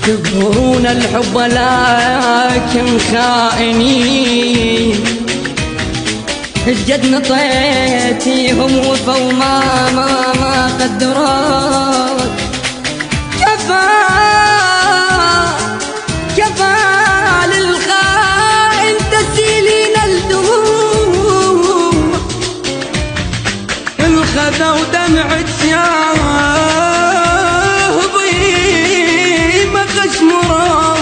تظهرون الحب لكن خائنين، الجد نطيتيهم وفوا ما قدرت. كفى للخائن تسيلين الدموع، الخذا ودمعة شاهضي ما خشمران،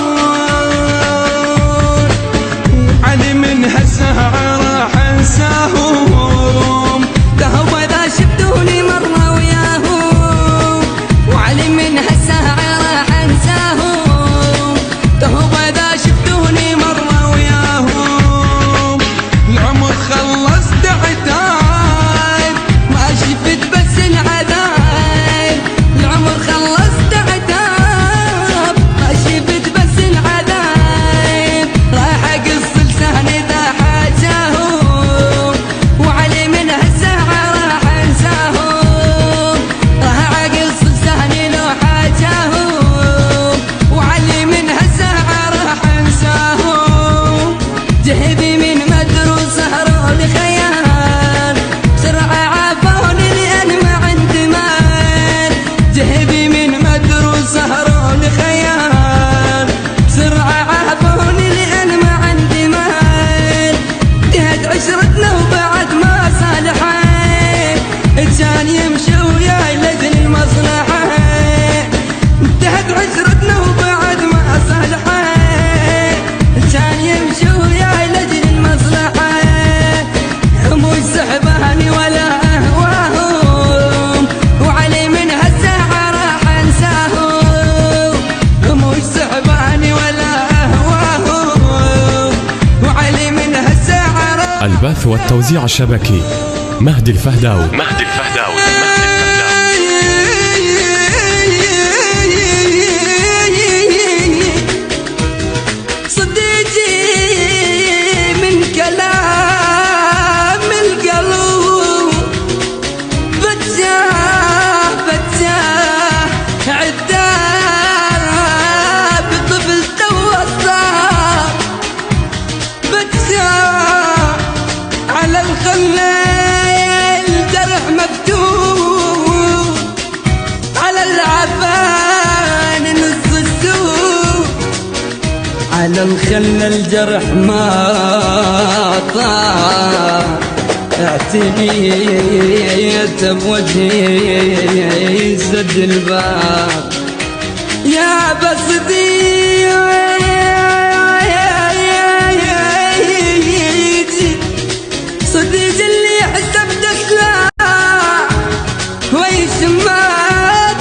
علي من هالسهرة راح انساهم، تهوى اذا شفتوني مرة وياهم، وعلي من هالسهرة راح انساهم، تهوى اذا شفتوني مرة وياهم. العمر خلصت عتاب ما شفت بس العذاب، العمر خلصت عتاب ما شفت بس العذاب، راح اقص لساني اذا حاجاهم، وعلي من هالساعة راح انساهم، راح اقص لساني لو حاجاهم، وعلي من هالساعة راح انساهم. جهدي من مدروس سهروا لخيال، بسرعة عافوني لأن ما عندي مال، جهدي من مدروس سهروا لخيال، بسرعة عافوني لأن ما عندي مال. انتهت عشرتنا وبعد ما صالحين، كان يمشي وياي لأجل المصلحة، انتهت عشرتنا وبعد ما صالحين، كان يمشي وياي لأجل المصلحة. مو سحباني ولا أهواهم، وعلي من هالساعة راح أنساهم، مو سحباني ولا أهواهم، وعلي من هالساعة راح. البث والتوزيع الشبكي مهدي الفهداوي. صديقي من كلام القلب فتاه عذاب طفل توصل، فتاه على الخليل جرح مفتوح، على العفان نص السوق، على الخل الجرح ما طار، اعتنيت بوجهي سد الباب يا صديق اللي حسبتك لا ويش ما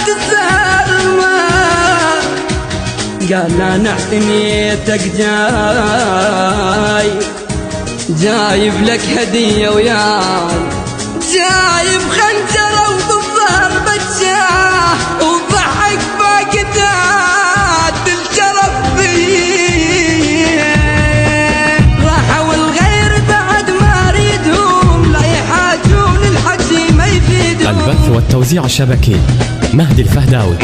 تسهر ما قال انا اعتنيتك جايب لك هدية وياي، جايب خنجرة وظهر بجاه وضحك باكدات الشرف فيه، راحوا الغير بعد ما اريدهم لا يحاجون الحكي ما يفيدهم. البث والتوزيع الشبكي مهدي الفهداوي.